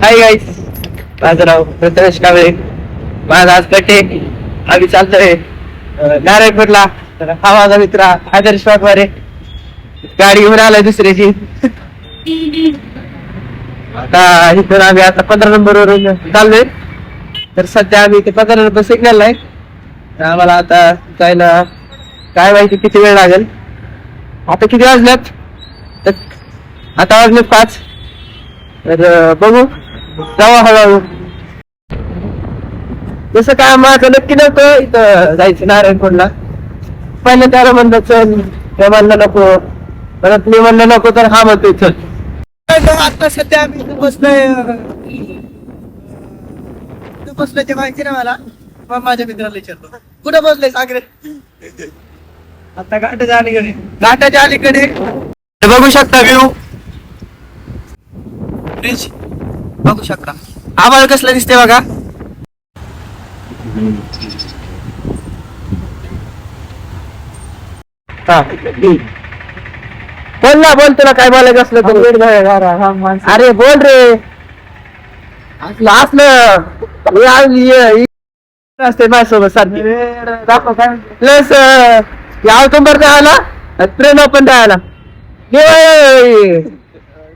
Hi guys, माझं नाव प्रथमेश कांबळे. माझा आज बड्डे. आम्ही चालतोय नारायणपूरला. तर हा माझा मित्र आदर्श वाघमारे गाडी घेऊन आलाय दुसऱ्याची. आता इथून आम्ही आता 15 नंबर वरून चाललोय. तर सध्या आम्ही इथे 15 नंबर सिग्नल आहे. तर आम्हाला आता जायला काय माहिती किती वेळ लागेल. आता किती वाजल्यात? तर आता वाजलेत 5. तर बघू, जाऊ हळूहळू. जसं काय माझं नक्की नव्हतं इथं जायचं नारायणपूरला. पहिलं त्याला म्हणलं चल, ते म्हणलं नको, परत मी म्हणलं नको, तर हा म्हणतोय चल. आता सध्या आम्ही इथं बसलोय. बसलोय ते माहिती ना मला. मग माझ्या मित्राला विचारतो कुठं बसलोय सागरे. आता घाटाच्या अलीकडे बघू शकता व्ह्यू. ब्रिज बघू शकता. आम्हाला कसलं दिसते बघा. बोल ना, बोल, तुला काय बोलायचं असलं तर. अरे बोल रे. असलं असते माझ्यासोबत सारखी प्लस या ऑक्टोबर द्यायला ट्रेन पण द्यायला.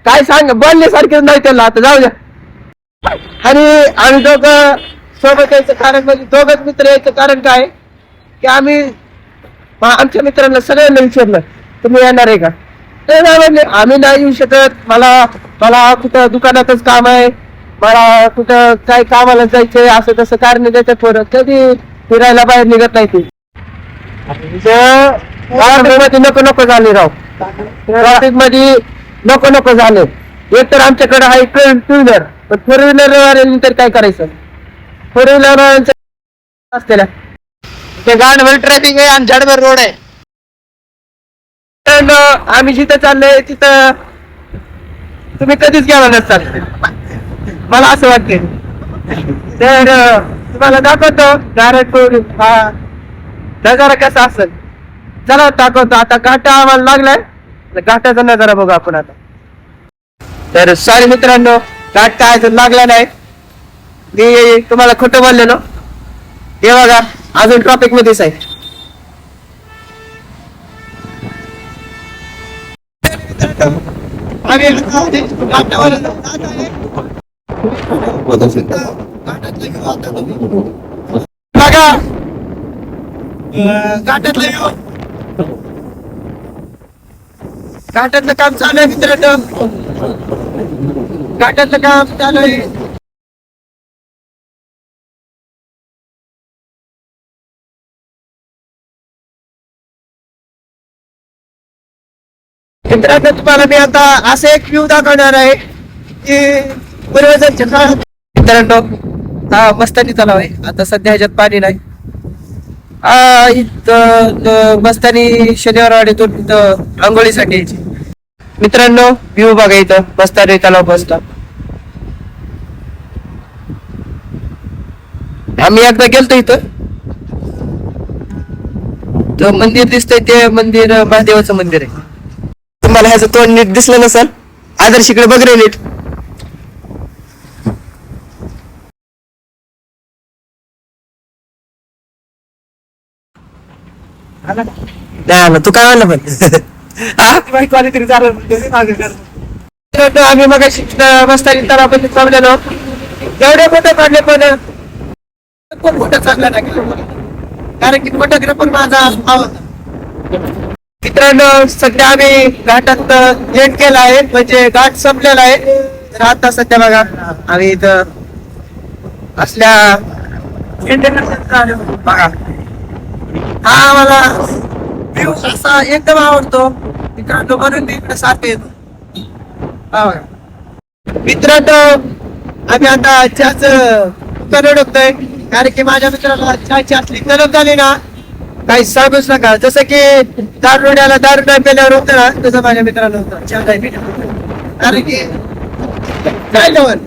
काय सांग, बोलण्यासारखेच नाही त्याला. आता जाऊ द्या. आणि आम्ही दोघं सोबत यायचं कारण म्हणजे दोघच मित्र यायचं कारण काय की आम्ही आमच्या मित्रांना सगळ्यांना विचारलं तुम्ही येणार आहे का. ते नाही म्हणले आम्ही नाही येऊ शकत. मला कुठं दुकानातच काम आहे, मला कुठं काय कामाला जायचंय, असं तसं कारण त्याच्या पोरं कधी फिरायला बाहेर निघत नाही. ते नको झाले राव. ट्रॅफिक मध्ये नको झाले. एक तर आमच्याकडे आहे 2 व्हीलर, पण 4 व्हीलर तर काय करायचं. 4 व्हीलर असलेल्या ते गाणं ट्रॅफिक आहे आणि झाडभर रोड आहे. आम्ही जिथं चाललोय तिथं तुम्ही कधीच गेला नसताल, मला असं वाटते. तर तुम्हाला दाखवतो नारायणपूर हा नजारा कसा असेल. चला दाखवतो. आता घाटा आम्हाला लागलाय, घाटाचा नजारा बघू आपण आता. तर सॉरी मित्रांनो, घाट काय अजून लागला नाही. मी तुम्हाला खोटं बोललेलो. हे बघा अजून ट्रॉफिक मध्येच आहे. घाटातलं काम चालू आहे मित्रांनो. घाटातलं काम चालू आहे. मित्रांनो तुम्हाला मी आता असे एक व्ह्यू दाखवणार आहे की पूर्वजांच्या काळात. मित्रांनो हा मस्तानी तलाव आहे. आता सध्या ह्याच्यात पाणी नाही. इथं मस्तानी शनिवारवाडीतून इथं आंघोळीसाठी यायची. मित्रांनो व्ह्यू बघा इथं मस्तानी तलाव बसला. आम्ही एकदा गेलतो इथं. तो मंदिर दिसतंय ते मंदिर महादेवाचं मंदिर आहे. तुम्हाला ह्याचं तोंड नीट दिसलं नसेल. आदर्श इकडे बघ रे नीट. तू काय म्हणलं पण आम्ही मग मस्तानी तलावामध्ये थांबलेलो. जेवढे फोटो काढले पण कोण फोटो चांगला नाही, कारण की फोटोग्राफर माझा आवडता. मित्रांनो सध्या आम्ही घाटात एंड केला आहे, म्हणजे घाट संपलेला आहे. तर आता सध्या बघा आम्ही इथं असल्या बघा. हा मला व्ह्यू असा एकदम आवडतो मित्रांनो, म्हणून मी इकडे सारखं येतो. मित्रांनो आम्ही आता चहाचं दुकान ओळखतोय, कारण की माझ्या मित्राला चहाची असली तलब झाली ना काही सांगूच नका. जसं की दारुड्याला दारू नाही पेल्यावर होतं ना, तसं माझ्या मित्राला होतं चहा नाही पिण्यावर. कारण की काय नवल.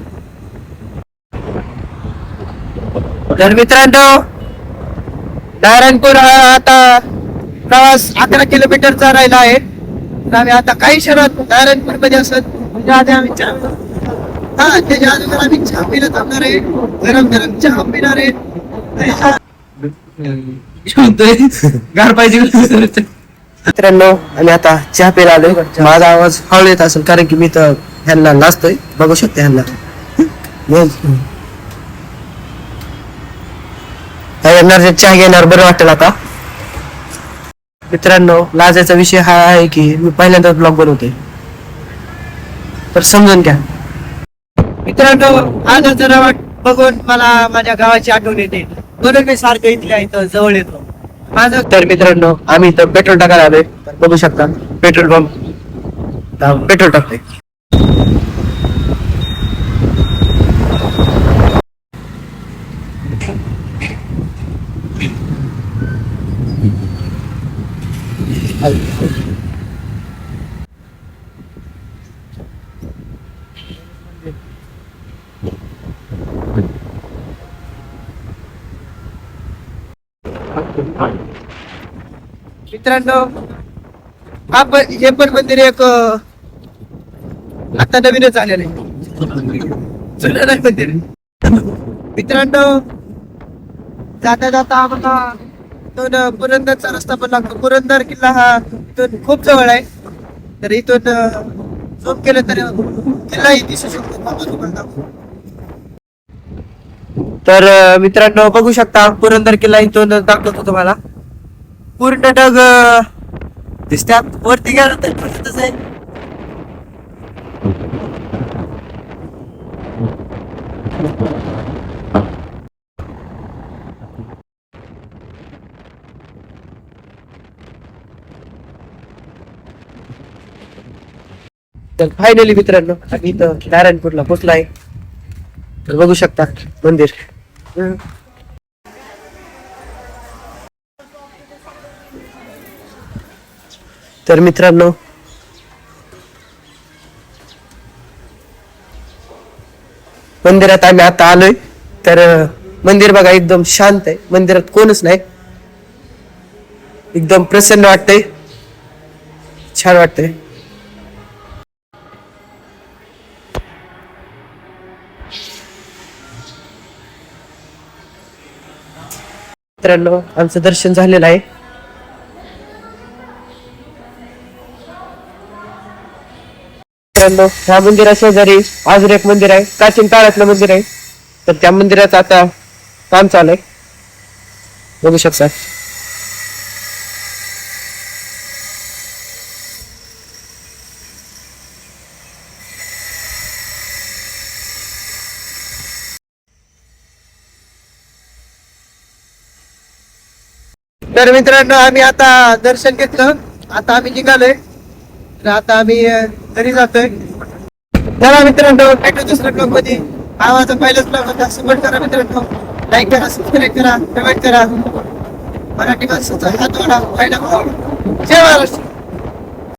तर मित्रांनो नारायणपूर आता प्रवास 11 किलोमीटरचा राहिला आहे. आम्ही आता काही क्षणात नारायणपूर मध्ये असत. म्हणजे आधी आम्ही हा त्याच्या अगोदर आम्ही चहा पिला थांबणार आहे, गरम गरम चहा पिणार आहे. गार पाहिजे. मित्रांनो आणि आता चहा प्यायला आलोय. माझा आवाज हळू येत असेल कारण की मी तर ह्यांना नाचतोय, बघू शकते ह्यांना. येणार चहा घेणार बरं वाटेल आता. मित्रांनो लाजाचा विषय हा आहे की मी पहिल्यांदा ब्लॉग बनवतोय, तर समजून घ्या. मित्रांनो आज जरा बघून मला माझ्या गावाची आठवण येते, म्हणून मी सारखं इथल्या इथं जवळ येतो माझं. तर मित्रांनो आम्ही इथं पेट्रोल टाकायला आलोय, बघू शकता पेट्रोल पंप, पेट्रोल टाकतोय. मित्रांनो हे पण मंदिर एक आता नवीनच आलेलं आहे, जुनं नाही मंदिर. मित्रांनो जाता जाता आम्हाला इथून पुरंदरचा रस्ता पण लागतो. पुरंदर किल्ला हा इथून खूप जवळ आहे, तर इथून झोप केलं तर किल्लाही दिसू शकतो. तर मित्रांनो बघू शकता पुरंदर किल्ला इथून दाखवतो तुम्हाला. पूर्ण ढग दिसतात, वरती गेला तर दिसतच आहे. तर फायनली मित्रांनो आम्ही इथं नारायणपूरला पोचलाय, तर बघू शकता मंदिर. तर मित्रांनो मंदिरात आम्ही आता आलोय. तर मंदिर बघा एकदम शांत आहे, मंदिरात कोणच नाही, एकदम प्रसन्न वाटतंय, छान वाटतंय. मित्रांनो आमचं दर्शन झालेलं आहे. मित्रांनो ह्या मंदिरा शेजारी अजून एक मंदिर आहे, प्राचीन काळातलं मंदिर आहे, तर त्या मंदिराचं आता काम चालू आहे, बघू शकता. तर मित्रांनो आम्ही आता दर्शन घेतलं, आता आम्ही निघालोय, तर आता आम्ही घरी जातोय. चला मित्रांनो भेटू दुसऱ्या ब्लॉग मध्ये. आवाज पहिलाच ब्लॉग होता, सपोर्ट करा मित्रांनो, लाईक करा, सबस्क्राईब करा, कमेंट करा. मराठी माणसाचा हात वाढा, पहिला जय महाराष्ट्र.